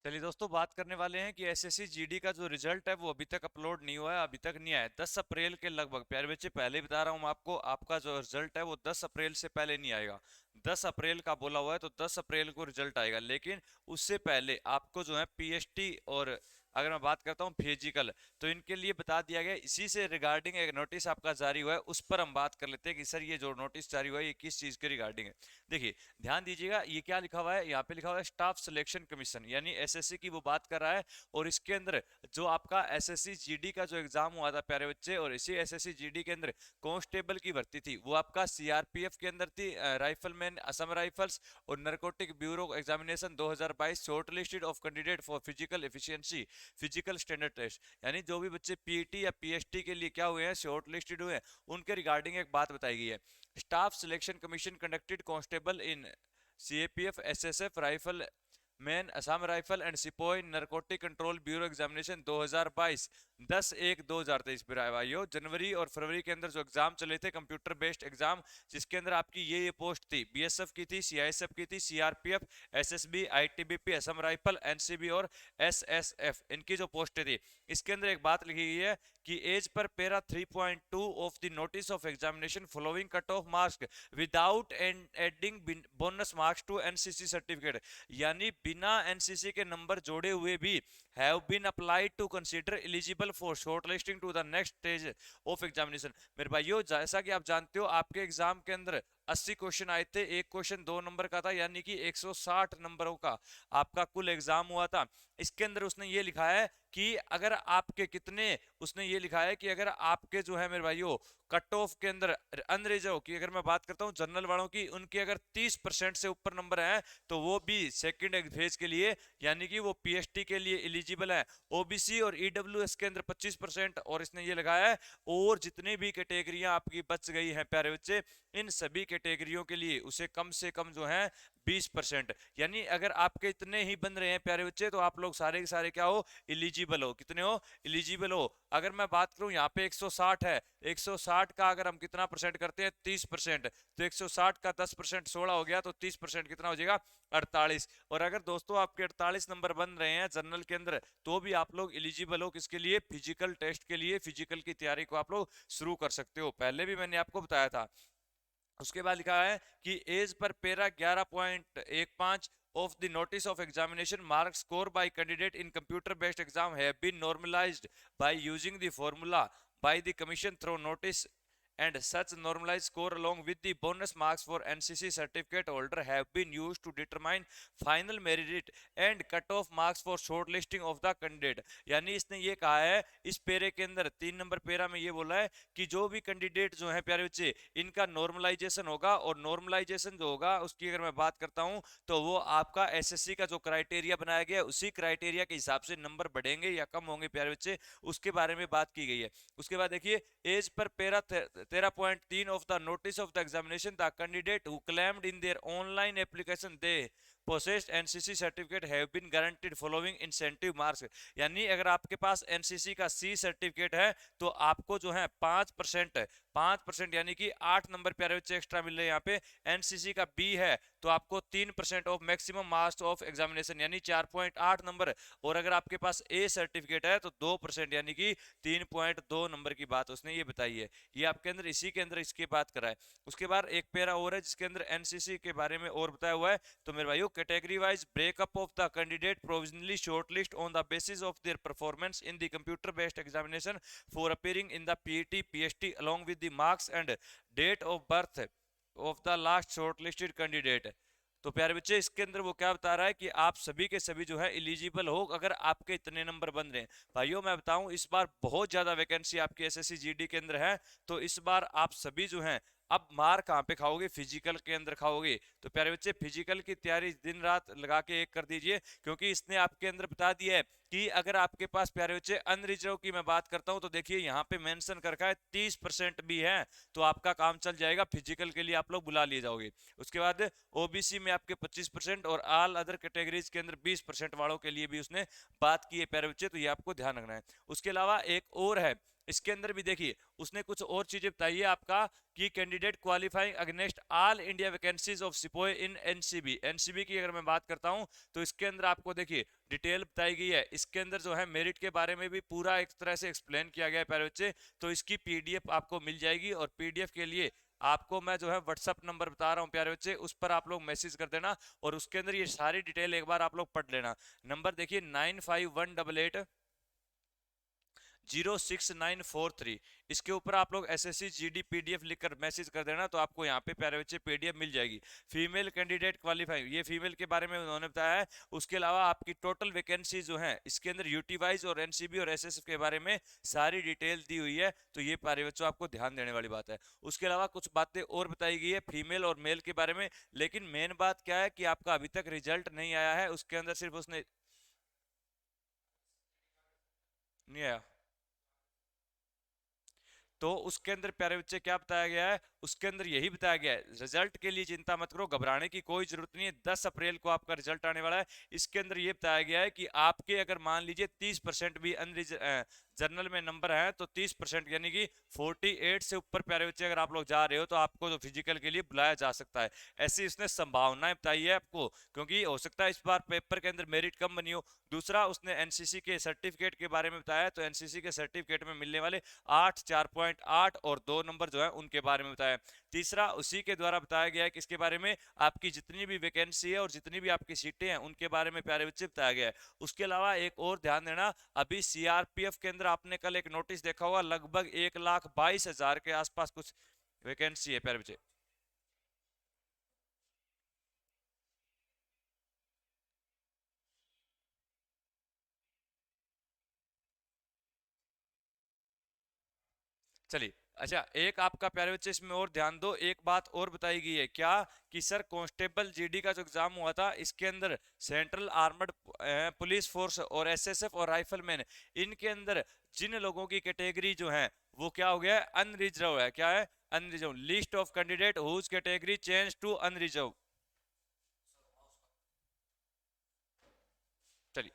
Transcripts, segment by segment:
चलिए दोस्तों, बात करने वाले हैं कि एसएससी जीडी का जो रिजल्ट है वो अभी तक अपलोड नहीं हुआ है, अभी तक नहीं आया है। 10 अप्रैल के लगभग, प्यारे बच्चे पहले ही बता रहा हूँ आपको, आपका जो रिजल्ट है वो 10 अप्रैल से पहले नहीं आएगा। 10 अप्रैल का बोला हुआ है तो 10 अप्रैल को रिजल्ट आएगा, लेकिन उससे पहले आपको जो है पीएसटी और अगर मैं बात करता हूँ फिजिकल, तो इनके लिए बता दिया गया। इसी से रिगार्डिंग एक नोटिस आपका जारी हुआ है, उस पर हम बात कर लेते हैं कि सर ये जो नोटिस जारी हुआ है ये किस चीज़ के रिगार्डिंग है। देखिए, ध्यान दीजिएगा, ये क्या लिखा हुआ है, यहाँ पे लिखा हुआ है स्टाफ सिलेक्शन कमीशन, यानी एसएससी की वो बात कर रहा है। और इसके अंदर जो आपका एसएससी जीडी का जो एग्जाम हुआ था प्यारे बच्चे, और इसी एसएससी जीडी के अंदर कांस्टेबल की भर्ती थी, वो आपका सीआरपीएफ के अंदर थी, राइफलमैन असम राइफल्स। और narcotic bureau examination 2022 short listed of candidate for physical efficiency physical standard test, यानी जो भी बच्चे पीटी या पीएसटी के लिए क्या हुए हैं, शॉर्ट लिस्टेड हुए हैं, उनके रिगार्डिंग एक बात बताई गई है। Staff selection commission conducted constable in CAPF SSF rifleman Assam rifle and sepoy narcotic control bureau examination 2022 10/1/2023। भाइयों, जनवरी और फरवरी के अंदर जो एग्जाम चले थे कंप्यूटर बेस्ड एग्जाम, जिसके अंदर आपकी ये पोस्ट थी, बीएसएफ की थी, सीआईएसएफ की थी, CRPF, SSB, ITBP, Assam rifle, NCB और एसएसएफ, इनकी जो पोस्टें थी, इसके अंदर एक बात लिखी गई है कि as per para 3.2 of the notice of examination following cut off marks without adding bonus marks to NCC certificate, यानी बिना एनसीसी के नंबर जोड़े हुए भी have been applied to consider eligible for shortlisting to the next stage of examination. मेरे भाइयों, जैसा कि आप जानते हो, आपके एग्जाम के अंदर 80 क्वेश्चन आए थे, एक क्वेश्चन 2 नंबर का था, यानी कि 160 नंबरों का आपका कुल एग्जाम हुआ था। इसके अंदर उसने ये लिखा है कि अगर आपके कितने, उसने ये लिखा है कि अगर आपके जो है मेरे भाइयों कट ऑफ के अंदर अनरिजर्व की अगर मैं बात करता हूं, जनरल वालों की, उनके अगर 30% से ऊपर नंबर है तो वो भी सेकंड फेज के लिए, यानी कि वो पीएसटी के लिए एलिजिबल है। ओबीसी और ईडब्ल्यूएस के अंदर 25%, और इसने ये लगाया है और जितने भी कैटेगरियां आपकी बच गई हैं प्यारे बच्चे, इन सभी कैटेगरियों के लिए उसे कम से कम जो है 20%, यानी अगर आपके इतने ही बन रहे हैं प्यारे बच्चे, तो आप लोग सारे के सारे क्या हो, एलिजिबल हो। कितने हो, एलिजिबल हो। अगर मैं बात करूं, यहाँ पे 160 है, 160 का अगर हम कितना परसेंट करते हैं, 30%, तो 160 का 10% 16 हो गया, तो 30% कितना हो जाएगा, 48। और अगर दोस्तों आपके 48 नंबर बन रहे हैं जनरल के अंदर, तो भी आप लोग एलिजिबल हो किसके लिए, फिजिकल टेस्ट के लिए, फिजिकल की तैयारी को आप लोग शुरू कर सकते हो, पहले भी मैंने आपको बताया था। उसके बाद लिखा है कि एज पर पेरा 11.15 of the notice of examination marks score by candidate in computer based exam have been normalized by using the formula by the commission through notice, and such normalized score along with the bonus marks for NCC certificate holder have been used to determine final merit and cut off marks for shortlisting of the candidate। यानी इसने ये कहा है इस पेरे के अंदर, 3 number पेरा में ये बोला है कि जो भी कैंडिडेट जो है प्यारे बच्चे, इनका नॉर्मलाइजेशन होगा, और नॉर्मलाइजेशन जो होगा उसकी अगर मैं बात करता हूं, तो वो आपका एसएससी का जो क्राइटेरिया बनाया गया है, उसी क्राइटेरिया के हिसाब से नंबर बढ़ेंगे या कम होंगे प्यारे बच्चे, उसके बारे में बात की गई है। उसके बाद देखिए, as per para 13.3 of the notice of the examination the candidate who claimed in their online application they possessed NCC certificate have been guaranteed following incentive marks, यानी अगर आपके पास एनसीसी का सी सर्टिफिकेट है तो आपको जो है 5%, 5% यानी कि 8 नंबर प्यारे बच्चे एक्स्ट्रा मिल रहे हैं यहाँ पे। एनसीसी का बी है तो आपको 3% of maximum marks of examination, यानी 4.8 नंबर। और अगर आपके पास ए सर्टिफिकेट है तो 2%, यानी कि 3.2 नंबर की बात उसने ये बताई है। ये आपके अंदर इसी के अंदर इसकी बात करा है। उसके बाद एक पेरा और है जिसके अंदर एनसीसी के बारे में और बताया हुआ है। तो मेरे भाइयों, category wise breakup of the candidate provisionally shortlist on the basis of their performance in the computer based examination for appearing in the PET PST along with the marks and date of birth of the last shortlisted candidate. तो प्यारे बच्चे, इसके अंदर वो क्या बता रहा है कि आप सभी के सभी जो है एलिजिबल हो अगर आपके इतने नंबर बन रहे हैं। भाइयों मैं बताऊं, इस बार बहुत ज्यादा वैकेंसी आपकी एसएससी जीडी के अंदर है, तो इस बार आप सभी जो हैं, अब मार कहाँ पे खाओगे, फिजिकल के अंदर खाओगे। तो प्यारे बच्चे, फिजिकल की तैयारी दिन रात लगा के एक कर दीजिए, क्योंकि इसने आपके अंदर बता दिया है कि अगर आपके पास प्यारे बच्चे अनरिजर्व की मैं बात करता हूं, तो देखिए यहाँ पे मेंशन कर रखा है 30% भी है, तो आपका काम चल जाएगा, फिजिकल के लिए आप लोग बुला लिए जाओगे। उसके बाद ओबीसी में आपके 25% और ऑल अदर कैटेगरीज के अंदर 20% वालों के लिए भी उसने बात की है प्यारे बच्चे, तो ये आपको ध्यान रखना है। उसके अलावा एक और है इसके अंदर भी देखिए उसने कुछ और चीजें बताई है आपका कि candidate qualifying against all India vacancies of sepoy in NCB. NCB की अगर मैं बात करता हूं तो इसके अंदर आपको देखिए डिटेल बताई गई है। इसके अंदर जो है मेरिट के बारे में भी पूरा एक तरह से एक्सप्लेन किया गया है प्यारे बच्चे। तो इसकी पीडीएफ आपको मिल जाएगी और पीडीएफ के लिए आपको मैं जो है व्हाट्सअप नंबर बता रहा हूं प्यारे बच्चे, उस पर आप लोग मैसेज कर देना और उसके अंदर ये सारी डिटेल एक बार आप लोग पढ़ लेना। नंबर देखिए 951888 06943। इसके ऊपर आप लोग एसएससी जीडी पीडीएफ लिखकर मैसेज कर देना तो आपको यहाँ पे प्यारे बच्चे पीडीएफ मिल जाएगी। फीमेल कैंडिडेट क्वालिफाइंग, ये फीमेल के बारे में उन्होंने बताया है। उसके अलावा आपकी टोटल वैकेंसी जो है इसके अंदर यूटी वाइज और एनसीबी और एसएसएफ के बारे में सारी डिटेल दी हुई है। तो ये प्यारे बच्चों आपको ध्यान देने वाली बात है। उसके अलावा कुछ बातें और बताई गई है फीमेल और मेल के बारे में, लेकिन मेन बात क्या है कि आपका अभी तक रिजल्ट नहीं आया है। उसके अंदर सिर्फ उसने नहीं आया तो उसके अंदर प्यारे बच्चे क्या बताया गया है, उसके अंदर यही बताया गया है रिजल्ट के लिए चिंता मत करो, घबराने की कोई जरूरत नहीं है। 10 अप्रैल को आपका रिजल्ट आने वाला है। इसके अंदर ये बताया गया है कि आपके अगर मान लीजिए 30% भी जनरल में नंबर है तो 30% यानी कि 48 से ऊपर प्यारे बच्चे अगर आप लोग जा रहे हो तो आपको तो फिजिकल के लिए बुलाया जा सकता है। ऐसी उसने संभावनाएं बताई है आपको, क्योंकि हो सकता है इस बार पेपर के अंदर मेरिट कम बनी हो। दूसरा उसने एनसीसी के सर्टिफिकेट के बारे में बताया, तो एनसीसी के सर्टिफिकेट में मिलने वाले 8 4.8 और 2 नंबर जो है उनके बारे में बताया। तीसरा उसी के द्वारा बताया गया है कि इसके बारे में आपकी जितनी भी वैकेंसी है और जितनी भी आपकी सीटें हैं उनके बारे में प्यारे बच्चे बताया गया है। उसके अलावा एक और ध्यान देना, अभी सीआरपीएफ के अंदर आपने कल एक नोटिस देखा होगा, लगभग 1,22,000 के आसपास कुछ वैकेंसी है प्यारे बच्चे। चलिए, अच्छा एक आपका प्यारे बच्चे इसमें और ध्यान दो, एक बात और बताई गई है क्या कि सर कांस्टेबल जीडी का जो एग्जाम हुआ था इसके अंदर सेंट्रल आर्मड पुलिस फोर्स और एसएसएफ और राइफलमैन, इनके अंदर जिन लोगों की कैटेगरी जो है वो क्या हो गया है, अनरिजर्व है। क्या है? Unreserve. List of candidate whose category change to unreserve. चलिए,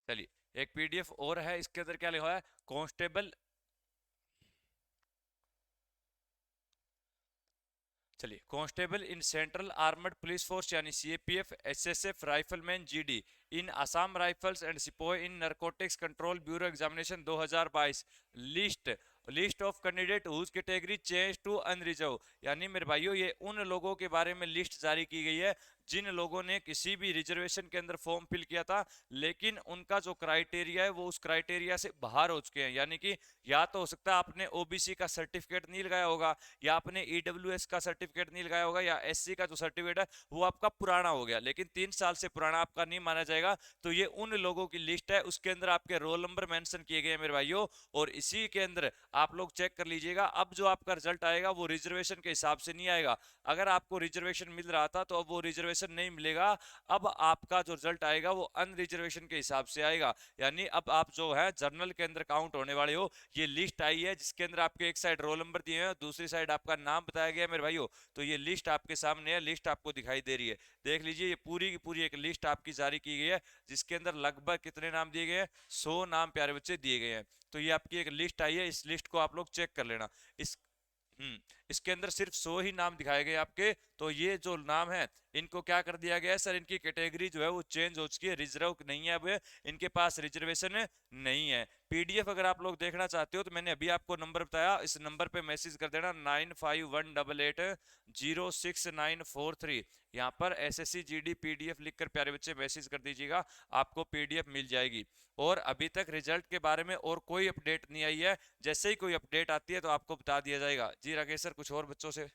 चलिए एक पीडीएफ और है, इसके अंदर क्या लिखा है, कांस्टेबल। चलिए, constable in central armed police force यानी CAPF, SSF, rifleman GD, in Assam rifles and sepoy in narcotics control bureau examination 2022। List list of candidate whose category change to unreserve, यानी मेरे भाइयों ये उन लोगों के बारे में लिस्ट जारी की गई है जिन लोगों ने किसी भी रिजर्वेशन के अंदर फॉर्म फिल किया था लेकिन उनका जो क्राइटेरिया है वो उस क्राइटेरिया से बाहर हो चुके हैं। यानी कि या तो हो सकता है आपने ओबीसी का सर्टिफिकेट नहीं लगाया होगा, या आपने ईडब्ल्यूएस का सर्टिफिकेट नहीं लगाया होगा, या एससी का जो सर्टिफिकेट है वो आपका पुराना हो गया लेकिन 3 साल से पुराना आपका नहीं माना जाएगा। तो ये उन लोगों की लिस्ट है, उसके अंदर आपके रोल नंबर मेंशन किए गए हैं मेरे भाइयों। और इसी के अंदर आप लोग चेक कर लीजिएगा, अब जो आपका रिजल्ट आएगा वो रिजर्वेशन के हिसाब से नहीं आएगा। अगर आपको रिजर्वेशन मिल रहा था तो अब वो रिजर्वेशन नहीं मिलेगा, अब आपका जो रिजल्ट आएगा वो अनरिजर्वेशन के हिसाब से आएगा। यानी अब आप जो है जर्नल के अंदर काउंट होने वाले हो। ये लिस्ट आई है जिसके अंदर आपके एक साइड रोल नंबर दिए हैं, दूसरी साइड आपका नाम बताया गया है मेरे भाइयों। तो ये लिस्ट आपके सामने है, लिस्ट आपको दिखाई दे रही है, देख लीजिए। ये पूरी की पूरी एक लिस्ट आपकी जारी की गई है जिसके अंदर लगभग कितने नाम दिए गए हैं, 100 नाम प्यारे बच्चे दिए गए हैं। तो ये आपकी एक लिस्ट आई है, इस लिस्ट को आप लोग चेक कर लेना। इस इसके अंदर सिर्फ 100 ही नाम दिखाए गए आपके। तो ये जो नाम है इनको क्या कर दिया गया है सर, इनकी कैटेगरी जो है वो चेंज हो चुकी है, रिजर्व नहीं है, अब इनके पास रिजर्वेशन नहीं है। पीडीएफ अगर आप लोग देखना चाहते हो तो मैंने अभी आपको नंबर बताया, इस नंबर पे मैसेज कर देना 951888069943। यहाँ पर एसएससी जीडी पीडीएफ लिखकर प्यारे बच्चे मैसेज कर दीजिएगा, आपको पीडीएफ मिल जाएगी। और अभी तक रिजल्ट के बारे में और कोई अपडेट नहीं आई है, जैसे ही कोई अपडेट आती है तो आपको बता दिया जाएगा। जी राकेश सर, कुछ और बच्चों से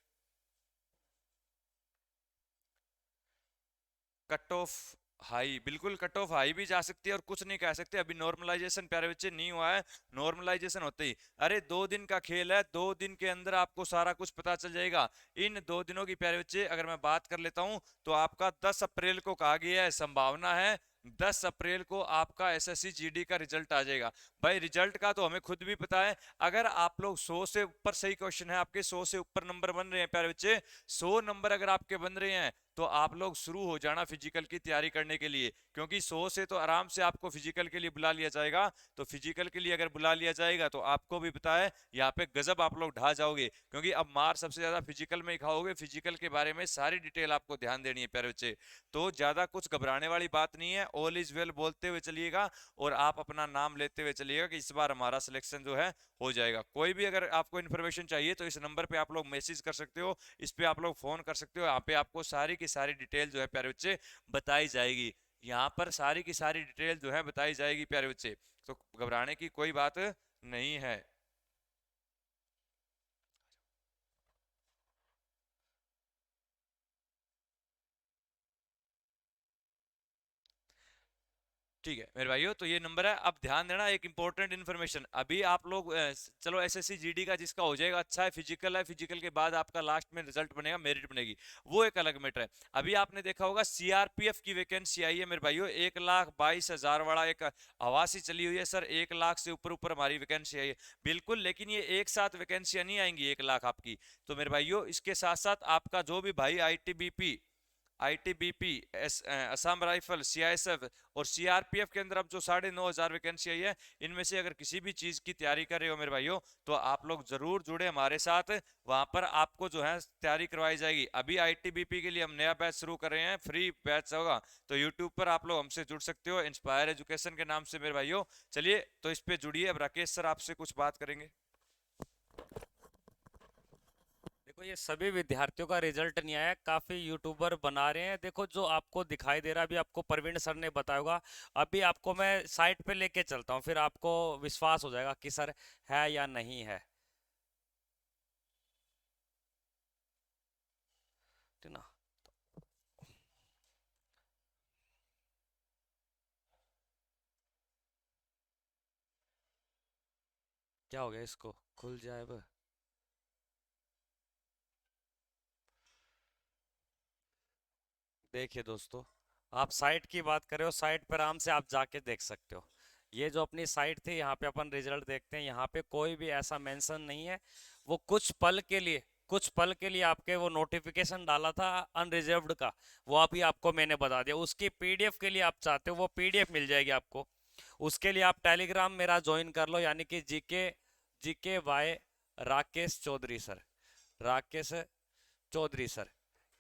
कट ऑफ हाई, बिल्कुल कट ऑफ हाई भी जा सकती है और कुछ नहीं कह सकते, अभी नॉर्मलाइजेशन प्यारे बच्चे नहीं हुआ है। नॉर्मलाइजेशन होते ही, अरे 2 दिन का खेल है, 2 दिन के अंदर आपको सारा कुछ पता चल जाएगा। इन 2 दिनों की प्यारे बच्चे अगर मैं बात कर लेता हूं, तो आपका 10 अप्रैल को कहा गया है, संभावना है 10 अप्रैल को आपका एसएससी जीडी का रिजल्ट आ जाएगा। भाई रिजल्ट का तो हमें खुद भी पता है, अगर आप लोग 100 से ऊपर सही क्वेश्चन है आपके, 100 से ऊपर नंबर बन रहे हैं प्यारे बच्चे, 100 नंबर अगर आपके बन रहे हैं, तो आप लोग शुरू हो जाना फिजिकल की तैयारी करने के लिए, क्योंकि 100 से तो आराम से आपको फिजिकल के लिए बुला लिया जाएगा। तो फिजिकल के लिए अगर बुला लिया जाएगा, तो आपको भी पता है यहाँ पे गजब आप लोग ढा जाओगे, क्योंकि अब मार सबसे ज्यादा फिजिकल में ही खाओगे। फिजिकल के बारे में सारी डिटेल आपको ध्यान देनी है प्यारे बच्चे। तो ज्यादा कुछ घबराने वाली बात नहीं है, ऑल इज वेल बोलते हुए चलिएगा, और आप अपना नाम लेते हुए चलिएगा कि इस बार हमारा सिलेक्शन जो है हो जाएगा। कोई भी अगर आपको इन्फॉर्मेशन चाहिए, तो इस नंबर पे आप लोग मैसेज कर सकते हो, इस पे आप लोग फोन कर सकते हो, यहाँ पे आपको सारी की सारी डिटेल जो है प्यारे बच्चे बताई जाएगी। यहाँ पर सारी की सारी डिटेल जो है बताई जाएगी प्यारे बच्चे, तो घबराने की कोई बात नहीं है। ठीक है मेरे भाइयों, तो ये नंबर है। अब ध्यान देना, एक इंपॉर्टेंट इन्फॉर्मेशन, अभी आप लोग चलो एसएससी जीडी का जिसका हो जाएगा अच्छा है, फिजिकल है, फिजिकल के बाद आपका लास्ट में रिजल्ट बनेगा, मेरिट बनेगी, वो एक अलग मैटर है। अभी आपने देखा होगा सीआरपीएफ की वैकेंसी आई है मेरे भाइयों, 1,22,000 वाला एक हवा सी चली हुई है सर, 1 लाख से ऊपर ऊपर हमारी वैकेंसी आई है। बिल्कुल, लेकिन ये एक साथ वैकेंसियां नहीं आएंगी 1 लाख आपकी। तो मेरे भाइयों इसके साथ साथ आपका जो भी भाई ITBP, ITBP, Assam rifle, CISF और सीआरपीएफ के अंदर अब जो 9,500 वैकेंसी आई है, इनमें से अगर किसी भी चीज की तैयारी कर रहे हो मेरे भाइयों, तो आप लोग जरूर जुड़े हमारे साथ। वहां पर आपको जो है तैयारी करवाई जाएगी। अभी आईटीबीपी के लिए हम नया बैच शुरू कर रहे हैं, फ्री बैच होगा, तो यूट्यूब पर आप लोग हमसे जुड़ सकते हो, इंस्पायर एजुकेशन के नाम से मेरे भाइयों। चलिए तो इस पे जुड़िए। अब राकेश सर आपसे कुछ बात करेंगे। देखो ये सभी विद्यार्थियों का रिजल्ट नहीं आया, काफी यूट्यूबर बना रहे हैं। देखो जो आपको दिखाई दे रहा है, अभी आपको प्रवीण सर ने बताया होगा। अभी आपको मैं साइट पे लेके चलता हूँ, फिर आपको विश्वास हो जाएगा कि सर है या नहीं है। ठीक ना। क्या हो गया, इसको खुल जाए अब। देखिए दोस्तों, आप साइट की बात कर रहे हो, साइट पर आराम से आप जाके देख सकते हो। ये जो अपनी साइट थी, यहाँ पे अपन रिजल्ट देखते हैं, यहाँ पे कोई भी ऐसा मेंशन नहीं है। वो कुछ पल के लिए आपके वो नोटिफिकेशन डाला था अनरिजर्व्ड का, वो अभी आपको मैंने बता दिया। उसकी पीडीएफ के लिए आप चाहते हो, वो पीडीएफ मिल जाएगी आपको। उसके लिए आप टेलीग्राम मेरा ज्वाइन कर लो, यानी कि GK GK by Rakesh Chaudhary sir, Rakesh Chaudhary sir,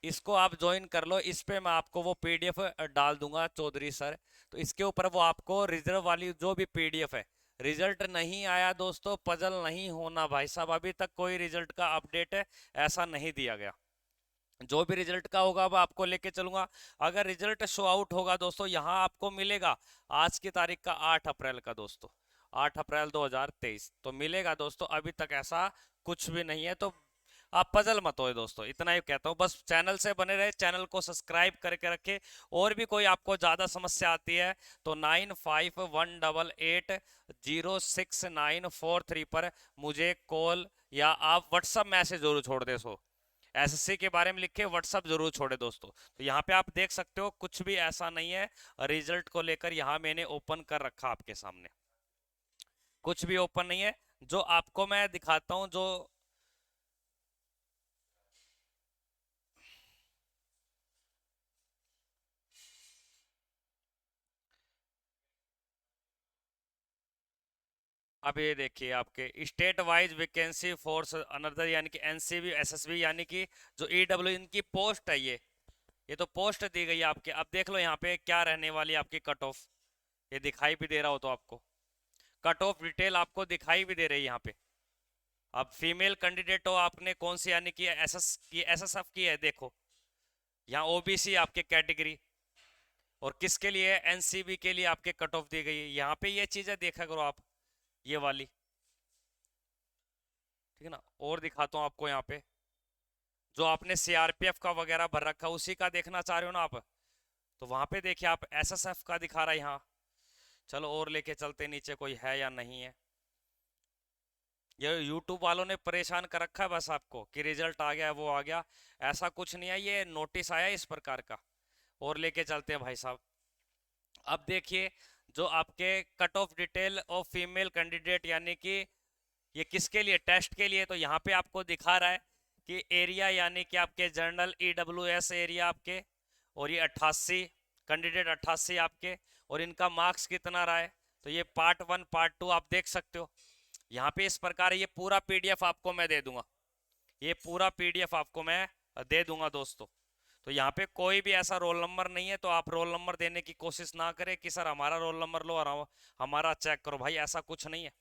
इसको आप ज्वाइन कर लो। इस पे मैं आपको वो पीडीएफ डाल दूंगा चौधरी सर। तो इसके ऊपर वो आपको रिजर्व वाली जो भी पीडीएफ है, रिजल्ट नहीं आया दोस्तों, पजल नहीं होना भाई साहब, अभी तक कोई रिजल्ट का अपडेट है ऐसा नहीं दिया गया। जो भी रिजल्ट का होगा वो आपको लेके चलूंगा। अगर रिजल्ट शो आउट होगा दोस्तों, यहाँ आपको मिलेगा आज की तारीख का 8 अप्रैल का दोस्तों, 8 अप्रैल 2023 तो मिलेगा दोस्तों। अभी तक ऐसा कुछ भी नहीं है, तो आप पजल मत होए दोस्तों, इतना ही कहता हूँ। बस चैनल से बने रहे, चैनल को सब्सक्राइब करके रखे। और भी कोई आपको ज़्यादा समस्या आती है तो 9518806943 पर मुझे कॉल या आप व्हाट्सअप मैसेज जरूर छोड़ दे। सो एसएससी के बारे में लिख के व्हाट्सअप जरूर छोड़े दोस्तों। तो यहाँ पे आप देख सकते हो कुछ भी ऐसा नहीं है रिजल्ट को लेकर, यहाँ मैंने ओपन कर रखा आपके सामने, कुछ भी ओपन नहीं है। जो आपको मैं दिखाता हूँ, जो अब ये देखिए आपके state wise vacancy force another, यानी कि एनसीबी एसएसबी, यानी कि जो ईडब्ल्यू इनकी पोस्ट है, ये तो पोस्ट दी गई है आपके। अब देख लो यहाँ पे क्या रहने वाली है आपकी कट ऑफ, ये दिखाई भी दे रहा हो तो आपको कट ऑफ डिटेल आपको दिखाई भी दे रही है यहाँ पे। अब फीमेल कैंडिडेट हो आपने कौन सी, यानी कि एसएसएफ की है, देखो यहाँ ओबीसी आपके कैटेगरी, और किसके लिए एनसीबी के लिए आपके कट ऑफ दी गई है। यहाँ पे ये चीजें देखा करो आप, ये वाली, ठीक है ना। और दिखाता हूँ आपको यहाँ पे, जो आपने सीआरपीएफ का वगैरह भर रखा उसी का देखना चाह रहे हो ना आप, तो वहां पे देखिए आप एसएसएफ का दिखा रहा है यहाँ। चलो और लेके चलते नीचे, कोई है या नहीं है। ये यूट्यूब वालों ने परेशान कर रखा है बस आपको कि रिजल्ट आ गया वो आ गया। ऐसा कुछ नहीं है, ये नोटिस आया इस प्रकार का। और लेके चलते हैं भाई साहब। अब देखिए जो आपके cut off detail of female candidate, यानी कि ये किसके लिए, टेस्ट के लिए। तो यहाँ पे आपको दिखा रहा है कि एरिया, यानी कि आपके जर्नल EWS एरिया आपके, और ये 88 कैंडिडेट 88 आपके, और इनका मार्क्स कितना रहा है। तो ये पार्ट 1 पार्ट 2 आप देख सकते हो यहाँ पे इस प्रकार। ये पूरा PDF आपको मैं दे दूंगा, ये पूरा PDF आपको मैं दे दूंगा दोस्तों। तो यहाँ पे कोई भी ऐसा रोल नंबर नहीं है, तो आप रोल नंबर देने की कोशिश ना करें कि सर हमारा रोल नंबर लो और हमारा चेक करो, भाई ऐसा कुछ नहीं है।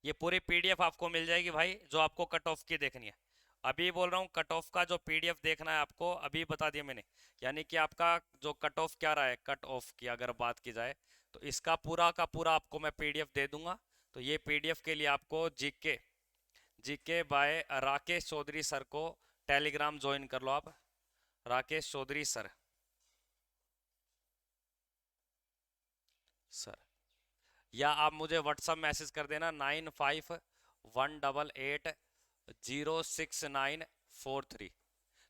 ये पूरी PDF आपको मिल जाएगी भाई, जो आपको कट ऑफ की देखनी है। अभी बोल रहा हूँ कट ऑफ का जो PDF देखना है आपको, अभी बता दिया मैंने। यानी कि आपका जो कट ऑफ क्या रहा है, कट ऑफ की अगर बात की जाए तो इसका पूरा का पूरा आपको मैं PDF दे दूंगा। तो ये PDF के लिए आपको GK by Rakesh Chaudhary sir को टेलीग्राम ज्वाइन कर लो आप, राकेश चौधरी सर। सर या आप मुझे व्हाट्सअप मैसेज कर देना 9518880693।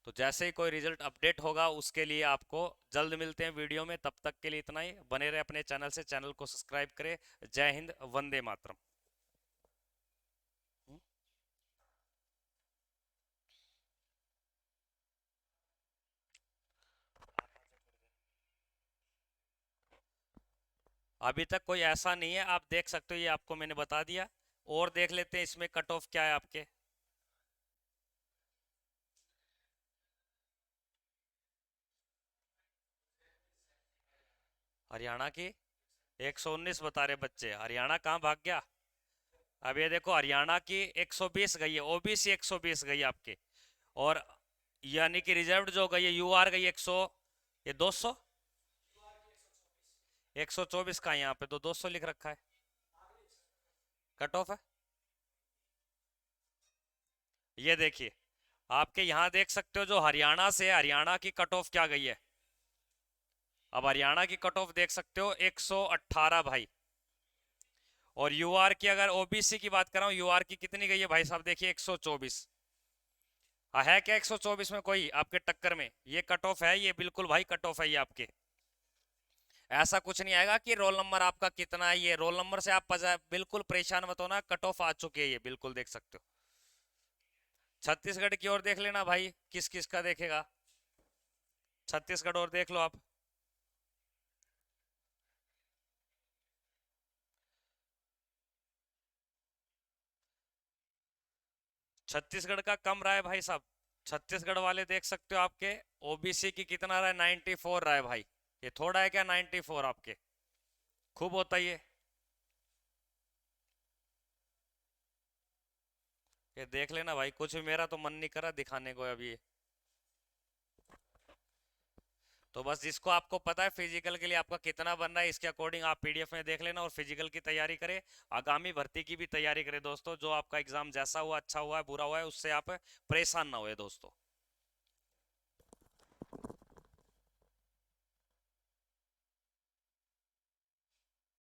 तो जैसे ही कोई रिजल्ट अपडेट होगा उसके लिए आपको जल्द मिलते हैं वीडियो में। तब तक के लिए इतना ही, बने रहे अपने चैनल से, चैनल को सब्सक्राइब करें। जय हिंद, वंदे मातरम। अभी तक कोई ऐसा नहीं है, आप देख सकते हो, ये आपको मैंने बता दिया। और देख लेते हैं इसमें कट ऑफ क्या है आपके। हरियाणा की 119 बता रहे बच्चे, हरियाणा कहाँ भाग गया। अब ये देखो हरियाणा की 120 गई है, OBC 120 गई आपके, और यानी कि रिजर्व्ड जो गई है UR गई 100, ये 200, 124 का यहाँ पे तो 200 लिख रखा है, कट ऑफ है। ये देखिए आपके यहाँ देख सकते हो, जो हरियाणा से, हरियाणा की कट ऑफ क्या गई है। अब हरियाणा की कट ऑफ देख सकते हो 118 भाई। और UR की अगर OBC की बात कर रहा हूँ, UR की कितनी गई है भाई साहब, देखिए 124। हाँ है क्या 124 में कोई आपके टक्कर में, ये कट ऑफ है, ये बिल्कुल भाई कट ऑफ है ये आपके। ऐसा कुछ नहीं आएगा कि रोल नंबर आपका कितना है, ये रोल नंबर से आप बिल्कुल परेशान मत होना, कट ऑफ आ चुकी है ये, बिल्कुल देख सकते हो। छत्तीसगढ़ की ओर देख लेना भाई, किस किस का देखेगा, छत्तीसगढ़ और देख लो आप। छत्तीसगढ़ का कम रहा है भाई साहब, छत्तीसगढ़ वाले देख सकते हो आपके OBC की कितना रहा है, 94 रहा है भाई। ये थोड़ा है क्या 94 आपके, खूब होता ही है ये, देख लेना भाई। कुछ भी मेरा तो मन नहीं करा दिखाने को अभी ये। तो बस जिसको आपको पता है फिजिकल के लिए आपका कितना बन रहा है, इसके अकॉर्डिंग आप PDF में देख लेना और फिजिकल की तैयारी करें। आगामी भर्ती की भी तैयारी करें दोस्तों। जो आपका एग्जाम जैसा हुआ, अच्छा हुआ है बुरा हुआ है, उससे आप परेशान ना हुए दोस्तों।